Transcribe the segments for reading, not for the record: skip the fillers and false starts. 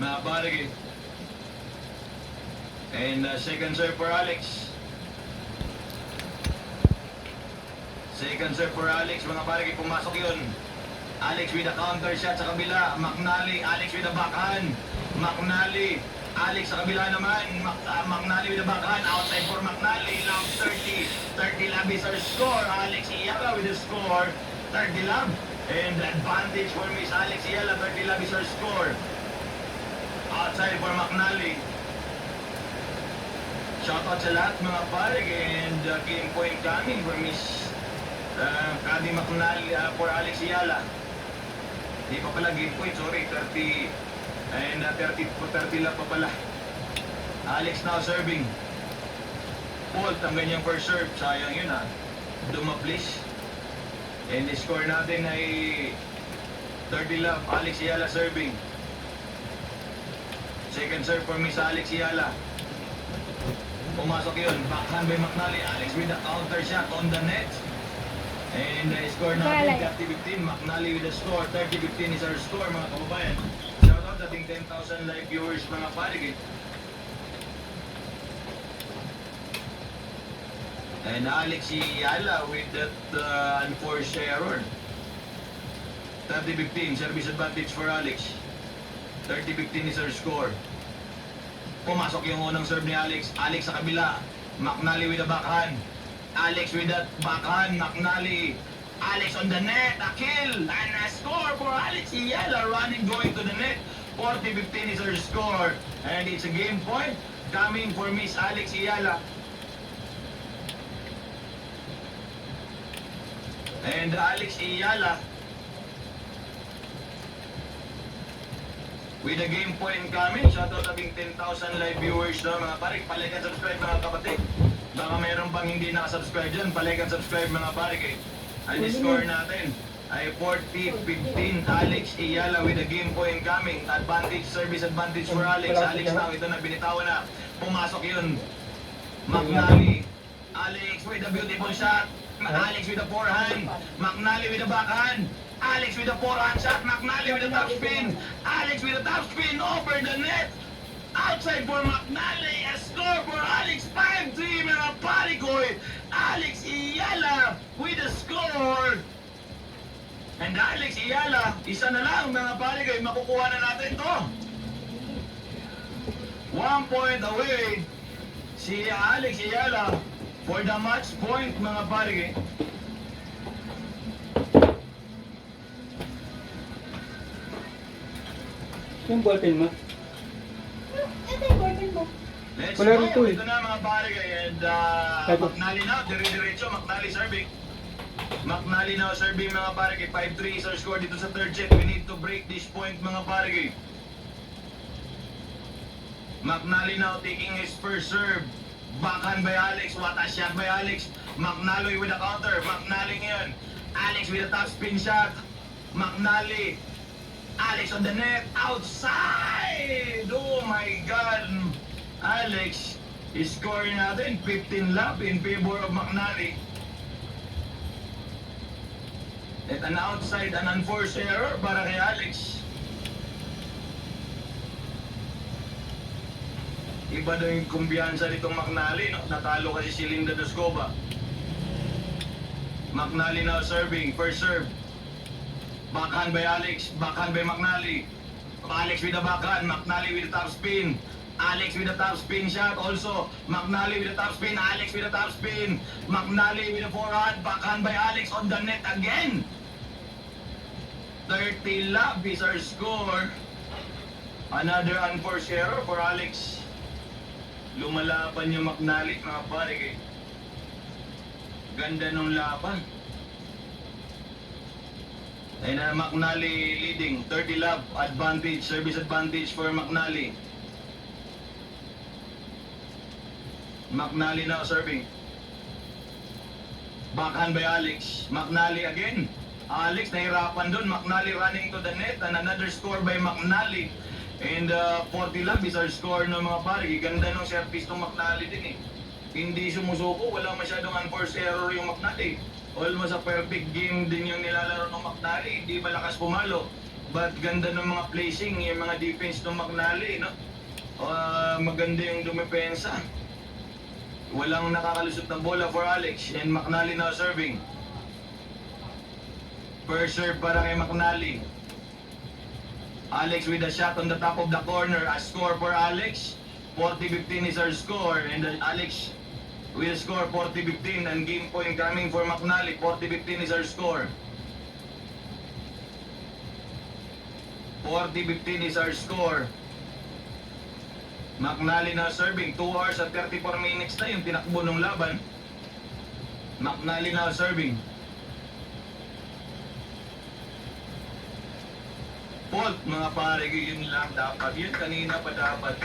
mga barigay. And second serve for Alex. Second serve for Alex, mga barigay, pumasok yun. Alex with a counter shot sa kabila. McNally, Alex with a backhand. McNally, Alex sa kabila naman. McNally with a backhand. Outside for McNally. Love 30. 30 love is our score. Alex Iyaga with the score. 30 love. And advantage for Miss Alex Iyaga. 30 love is our score. Outside for McNally. Shoutout sa lahat mga parig. And game point coming for Miss Kadi McNally for Alex Iyaga. Di pa pala game point, sorry, 30 and 30 lang pa pala. Alex now serving. Fault ang ganyang first serve, sayang yun ha. Dumaplis. And the score natin ay 30 love. Alex Iyaga serving. Second serve for Miss Alex Iyaga. Pumasok yun, backhand by McNally. Alex with a counter shot on the net. And the score natin, 30-15, McNally with the score, 30-15 is our score mga kababayan. Shoutout ating 10,000 live viewers mga parig. And Alex Iyaga with that unforced error. 30-15, service advantage for Alex. 30-15 is our score. Pumasok yung unang serve ni Alex. Alex sa kabila, McNally with the backhand. Alex with that backhand, McNally. Alex on the net, a kill, and a score for Alex Iyaga, running going to the net. 40-15 is our score, and it's a game point coming for Miss Alex Iyaga. And Alex Iyaga with a game point coming. Shoutout ating 10,000 live viewers na mga parik. Palike and subscribe mga kapatid. Baka mayroon pang hindi nakasubscribe dyan. Palike and subscribe mga parik. Ang score natin ay 40-15. Alex Iyaga with a game point coming. Advantage, service advantage for Alex. Alex now, ito na, binitawan na. Pumasok yun. McNally. Alex with a beautiful shot. Alex with a forehand. McNally with a backhand. Alex with a forehand shot. McNally with a top spin. Alex with a top spin over the net. Outside for McNally. A score for Alex. 5-3 mga parikoy. Alex Iyaga with a score. And Alex Iyaga, isa na lang mga parikoy. Makukuha na natin to. 1 point away si Alex Iyaga for the match point mga parikoy. Yung ballpen mo? Ito yung boyfriend mo. Let's Wala go! rito eh. Ito na mga parikoy. And McNally now, dire-diretso. McNally serving. McNally now serving mga parikoy. 5-3 is our score dito sa third set. We need to break this point mga parikoy. McNally now taking his first serve. Backhand by Alex. What a shot by Alex. McNally with a counter. McNally ngayon. Alex with a top spin shot. McNally. Alex on the net. Outside! Oh my God! Alex is scoring natin. 15 love in favor of McNally. At an outside, an unforced error para kay Alex. Iba daw yung kumbiyansa nitong McNally, no? Natalo kasi si Linda Doscova. McNally now serving, first serve. Backhand by Alex, backhand by McNally. Alex with the backhand, McNally with the top spin. Alex with the top spin shot also. McNally with the top spin, Alex with the top spin. McNally with the forehand, backhand by Alex on the net again. 30 love is our score. Another unforced error for Alex. Lumalaban yung McNally mga pare. Ganda nung laban. And McNally leading, 30 love, advantage, service advantage for McNally. McNally now serving. Backhand by Alex. McNally again. Alex nahirapan dun. McNally running to the net and another score by McNally. And 40 love is our score ng mga pare. Ganda nung service ng McNally din eh. Hindi sumusuko, wala masyadong unforced error yung McNally. Almost a perfect game din yung nilalaro ng McNally. Hindi malakas pumalo. But ganda ng mga placing, yung mga defense ng McNally, no? Maganda yung dumepensa. Walang nakakalusot na bola for Alex. And McNally now serving. First serve para kay McNally. Alex with a shot on the top of the corner. A score for Alex. 40-15 is our score. And Alex will score 40-15. And game point coming for McNally. 40-15 is our score. 40-15 is our score. McNally na serving. 2 hours at 34 minutes na yung tinakbo ng laban. McNally na serving. Fault, mga pare, yun lang dapat. Yun kanina pa dapat.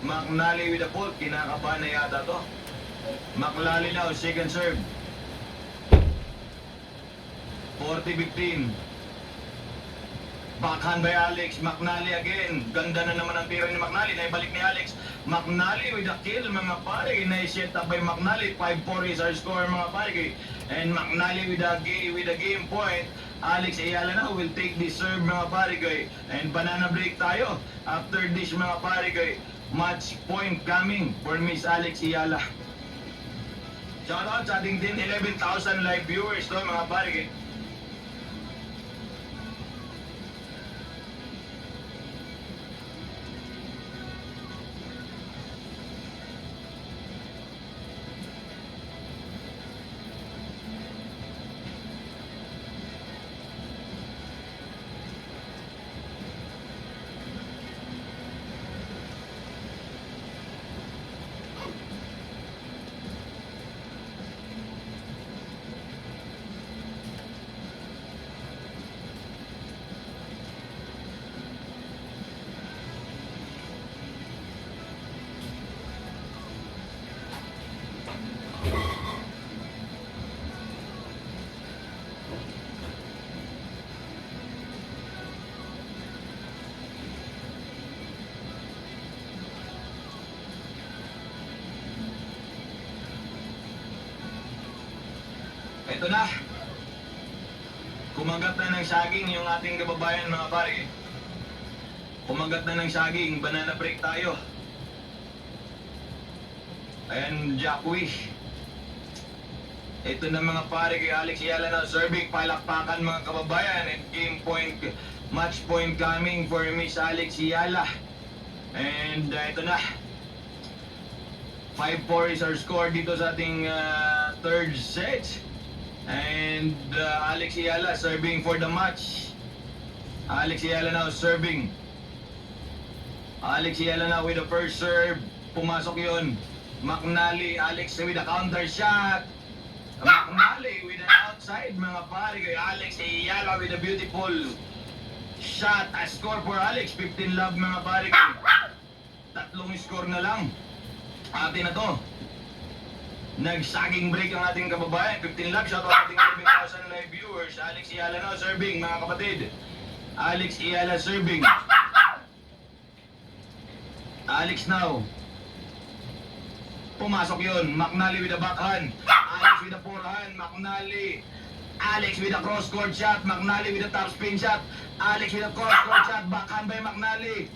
McNally with a fault. Kinakabahan na yata to. McNally now, second serve. 40-15. Backhand by Alex. McNally again. Ganda na naman ang tira ni McNally. Naibalik ni Alex. McNally with a kill, mga pare. Na-set up by McNally. 5-4 is our score, mga pare. And McNally with a game point. Alex Ayala na will take this serve, mga pare. And banana break tayo. After this, mga pare. Match point coming for Miss Alex Ayala. Shoutout sa ating din 11,000 live viewers to, mga pare. Ito na. Kumagat na ng saging yung ating kababayan, mga pare. Kumagat na ng saging. Banana break tayo. Ayan, Jacqui. Ito na, mga pare, kay Alex Ayala na serving. Palakpakan, mga kababayan. And game point, match point coming for Miss Alex Ayala. And ito na. 5-4 is our score dito sa ating third set. And Alex Ayala serving for the match. Alex Ayala now serving. Alex Ayala now with the first serve. Pumasok yun. McNally, Alex with a counter shot. McNally with an outside, mga pare. Alex Ayala with a beautiful shot. A score for Alex. 15 love, mga pare. Tatlong score na lang. Atin na to. Nagsaging break ang ating kababayan. 15 love. Shout out ating 11,000 live viewers. Alex Ayala now serving, mga kapatid. Alex Ayala serving. Alex now. Pumasok yun. McNally with a backhand. Alex with a forehand. McNally. Alex with a cross-court shot. McNally with a top spin shot. Alex with a cross-court shot. Backhand by McNally.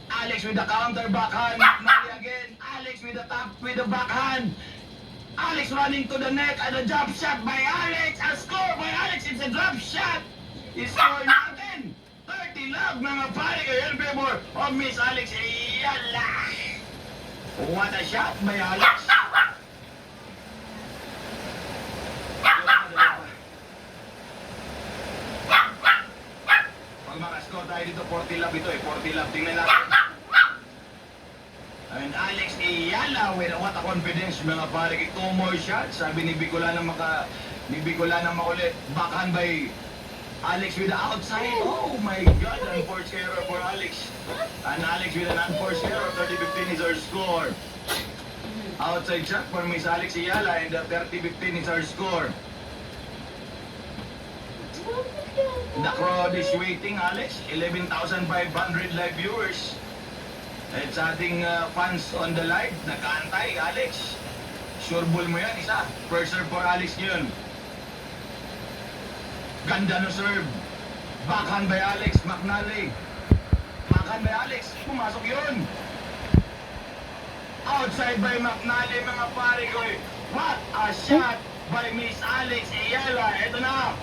Alex with a counter backhand. McNally again. Alex with a top with a backhand. Alex running to the net and a jump shot by Alex. A score by Alex. It's a drop shot. I-score natin. 30 love, mga pare. Kayo in favor of Miss Alex Ayala. What a shot by Alex. Pag makascore tayo dito, 40 love ito eh. 40 love. Tingnan natin. And Alex Ayala with what a confidence, mga pare. 2 more shots. Sabi ni Bicola na makulit. Backhand by Alex with the outside. Oh my God, unforced error for Alex. And Alex with an unforced error. 30-15 is our score. Outside shot for Miss Alex Ayala, and 30-15 is our score. The crowd is waiting, Alex. 11,500 live viewers. At sa ating fans on the live, nagkaantay, Alex. Sure ball mo yan, isa. First serve for Alex yun. Ganda no serve. Backhand by Alex McNally. Backhand by Alex. Pumasok yun. Outside by McNally, mga pare ko. What a shot by Miss Alex Ayala. Ito na.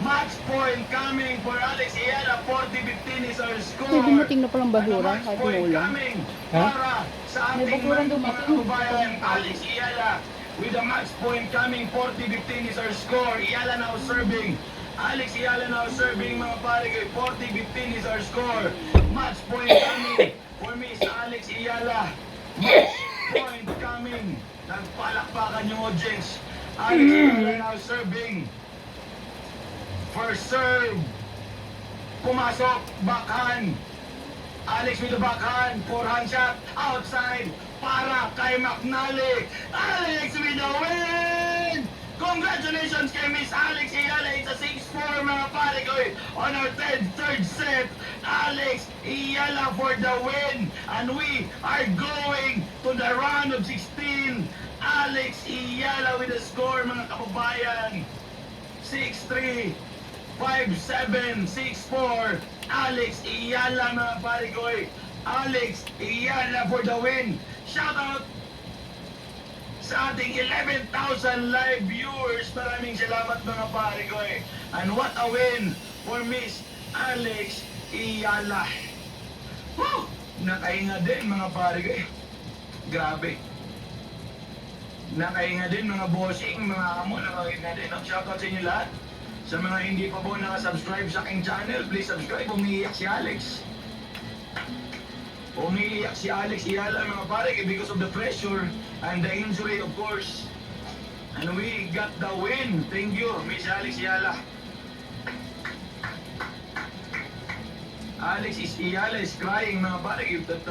Match point coming for Alex Ayala. 40-15 is our score. May dumating na palang Ano, basura match kahit point umuulan. coming Ha? para sa May ating basura mga dumating. kababayan. Alex Ayala with a match point coming. 40-15 is our score. Ayala now serving. Alex Ayala now serving, mga pare ko. 40-15 is our score. Match point coming for Miss Alex Ayala. Match point coming. Nagpalakpakan yung audience. Alex Ayala now serving. First serve. Pumasok. Backhand. Alex with the backhand. Forehand shot. Outside. Para kay McNally. Alex with the win! Congratulations kay Miss Alex Ayala. It's a 6-4, mga pare ko. On our third set, Alex Ayala for the win. And we are going to the round of 16. Alex Ayala with the score, mga kababayan. 6-3, 5-7, 6-4. Alex Ayala, mga pare ko. Alex Ayala for the win. Shout out sa ating 11,000 live viewers. Maraming salamat, mga pare ko. And what a win for Miss Alex Ayala. Woo! Nakainga din, mga pare ko. Grabe. Nakainga din, mga bossing, mga amo. Nakainga din. Shoutout sa inyo lahat. Sa mga hindi pa po nakasubscribe sa aking channel, please subscribe. Umiiyak si Alex. Umiiyak si Alex Ayala, mga pare, because of the pressure and the injury, of course. And we got the win. Thank you, Miss Alex Ayala. Alex Ayala is crying, mga pare. At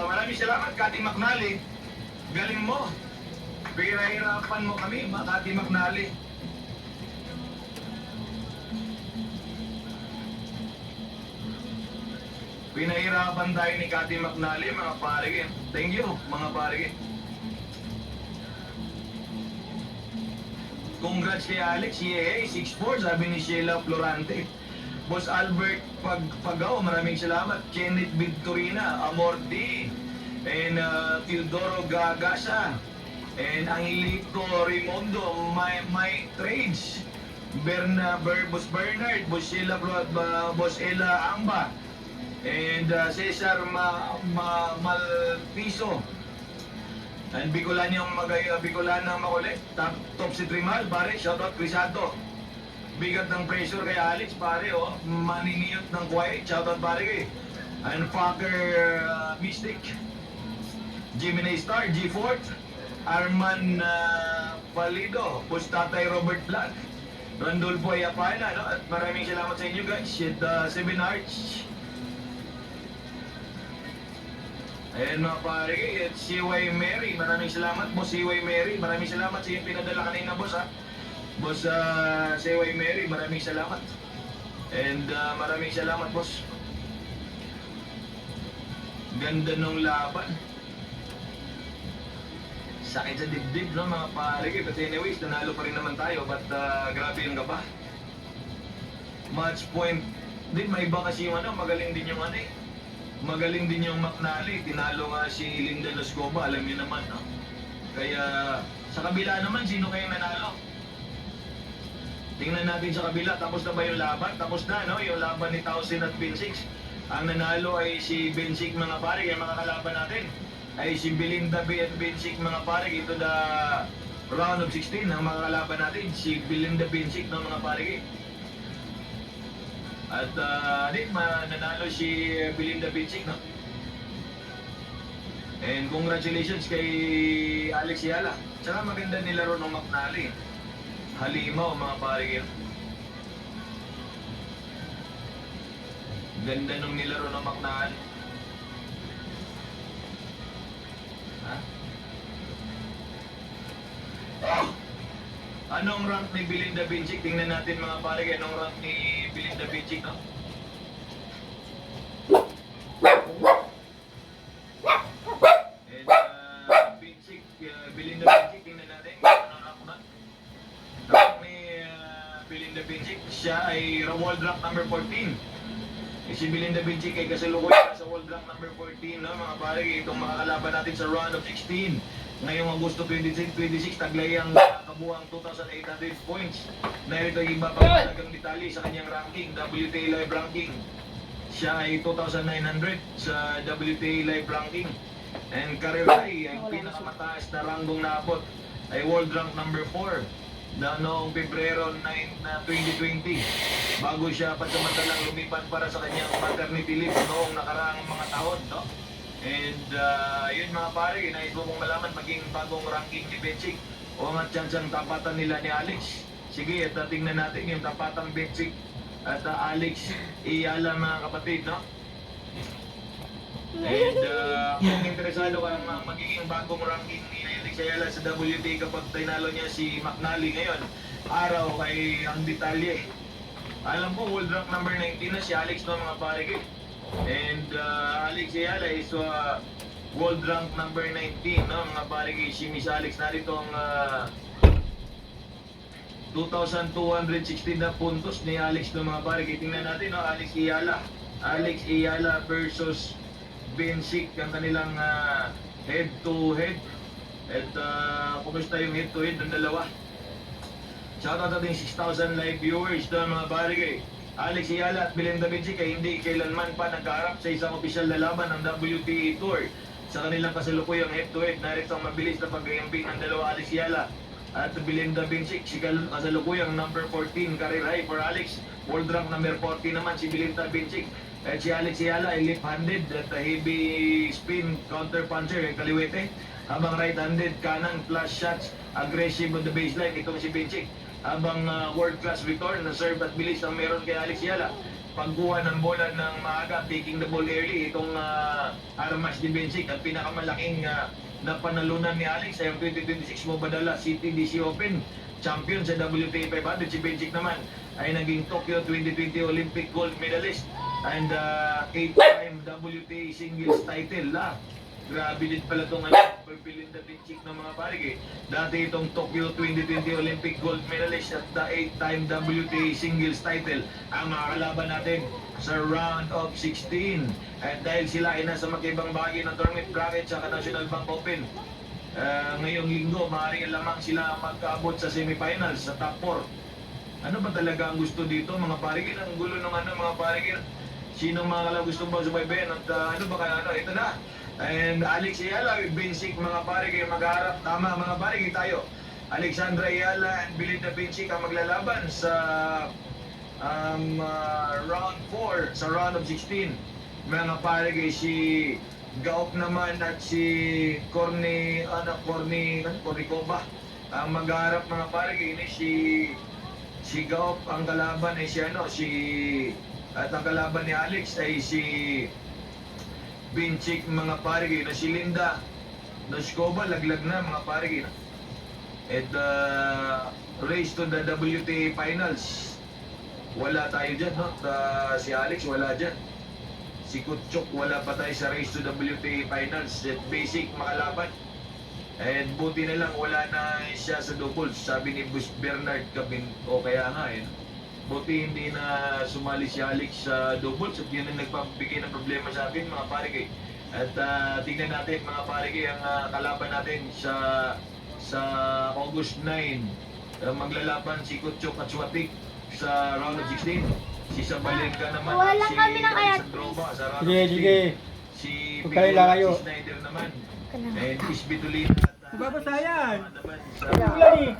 maraming salamat, Kati McNally. Galing mo. Pinahirapan mo kami, mga Kati McNally. Pinahirapan tayo ni Kati McNally, mga pare. Thank you, mga pare. Congrats kay Alex. Yay, 6-4, sabi ni Sheila Florante. Boss Albert Pagaw, maraming salamat. Kenneth Victorina, Amorti, and Teodoro Gagasa, and Angelito Rimondo, my trades. Boss Bernard, Boss Sheila, Boss Ella Amba, and Cesar Malpiso, and Bicolanang makulit. Top si Trimal, pare. Shoutout Crisanto. Bigat ng pressure kay Alex, pare. Maniniyot ng quiet. Shoutout, pare. And Fucker Mystic, Gemini Star, G4, Arman Palido, Boss Tatay Robert Black, Randolfo Ayapala, no? At maraming salamat sa inyo, guys. At 7 Arts. Ayan, mga pare, at CY Mary, maraming salamat, Boss CY Mary, maraming salamat sa iyong pinadala kanina, boss, ha. Boss CY Mary, maraming salamat. And maraming salamat, boss. Ganda nung laban. Sakit sa dibdib, no, mga pare. But anyways, nanalo pa rin naman tayo, but grabe yung gaba. Match point din, may iba kasi yung magaling din yung magaling din yung McNally. Tinalo nga si Linda Lascova, alam niyo naman, no? Kaya sa kabila naman, sino kayong nanalo? Tingnan natin sa kabila, tapos na ba yung laban? Tapos na, no? Yung laban ni Towson at Bensic. Ang nanalo ay si Bensic, mga pare. Kaya mga kalaban natin ay si Belinda B at Bensic, mga pare. Ito the round of 16. Ang mga kalaban natin, si Belinda Bensic, no, mga pare. At nanalo si Belinda Bensic, no? And congratulations kay Alex Ayala. Tsaka maganda nilaro ng McNally. Halimaw, mga pare. Ganda nung nilaro ng McNally. Ha? Oh! Anong rank ni Belinda Bensic? Tingnan natin, mga pare. Anong rank ni Belinda Bensic, no? And Bensic, Belinda Bensic, tingnan natin. Anong rank na? Rank ni Belinda Bensic, siya ay world rank number 14. Si Belinda Bencic ay kasalukuyan sa world rank number 14, no, mga pare. Itong makakalaban natin sa round of 16. Ngayong Agosto 26, taglay ang kabuang 2,800 points. Narito yung iba pang talagang detalye sa kanyang ranking, WTA Live ranking. Siya ay 2,900 sa WTA Live ranking. And career high, ang pinakamataas na ranggong naabot ay world rank number 4 na noong Pebrero 9 na 2020 bago siya pansamantalang lumipat para sa kanyang maternity leave noong nakaraang mga taon, no? And yun mga pare, nais mo kong malaman maging bagong ranking ni Bencic o nga tsansang tapatan nila ni Alex. Sige, at tingnan natin yung tapatang Bencic at Alex Iyala, mga kapatid, no? And kung interesado ka magiging bagong ranking ni Alex Iyala sa WTA kapag tinalo niya si McNally ngayon, araw kay ang detalye. Alam ko, world rank number 19 na si Alex, no, mga pare. And Alex Iyala is world rank number 19, no, mga pare. Si Miss Alex, narito ang 2,216 na puntos ni Alex, no, mga pare. Tingnan natin, no, Alex Iyala versus Bencic, ang kanilang head to head. At kumusta yung head to head ng dalawa? Shoutout natin 6,000 live viewers na mga pare. Alex Iyala at Belinda Bencic ay hindi kailanman pa nagkaharap sa isang opisyal na laban ng WTA Tour. Sa kanilang kasalukuyang head to head, narito ang mabilis na pag-iimbing ng dalawa, Alex Iyala at Belinda Bencic. Si kasalukuyang number 14 career high for Alex. World rank number 40 naman si Belinda Bencic. At si Alex Iyala ay left-handed at heavy spin counter puncher, kaliwete. Habang right-handed, kanan flush shots, aggressive on the baseline. Itong si Bencic. Habang world-class return na serve at bilis ang meron kay Alex Iyala. Pagkuha ng bola ng maaga, taking the ball early. Itong armas ni Bencic at pinakamalaking na panalunan ni Alex ay ang 2026 Mobadala CTDC Open. Champion sa WTA 500. Si Bencic naman ay naging Tokyo 2020 Olympic gold medalist and 8-time WTA singles title. Grabe din pala itong Belinda Bencic ng mga pare. Dati itong Tokyo 2020 Olympic gold medalist at the 8-time WTA singles title ang makakalaban natin sa round of 16. At dahil sila ay nasa magkaibang bahagi ng tournament bracket sa National Bank Open, ngayong linggo, maaaring lamang sila magkaabot sa semifinals sa top 4. Ano ba talaga ang gusto dito, mga pare? Ang gulo ng mga pare. Sino mga gusto ba subaybayan? At ano ba kaya? Ito na. And Alex Iyala with Bencic, mga pare, magharap. Tama, mga pare, tayo. Alexandra Iyala and Belinda Bencic ang maglalaban sa round 4, sa round of 16. Mga pare, si Gaup naman at si Cornicova ang magharap, mga pare. Si Gaup ang kalaban ay at ang kalaban ni Alex ay si Bencic, mga pare. Na si Linda Noskova laglag na, mga pare. At race to the WTA finals, wala tayo dyan, no? Si Alex wala dyan, si Kutchuk wala pa tayo sa race to WTA finals. At Basic makalaban. And buti na lang wala na siya sa doubles, sabi ni Bus Bernard Cabin, o kaya nga buti hindi na sumali si Alex sa doubles at yun ang nagpapabigay ng problema sa atin, mga pare. At tingnan natin, mga pare, ang kalaban natin sa August 9. Maglalaban si Kutchuk at Swatik sa round of 16. Si Sabalenka naman at si Alexandrova sa round of 16. Si Pico at si Snyder naman. And Isbitulina at Babasayan! naman Ulan eh!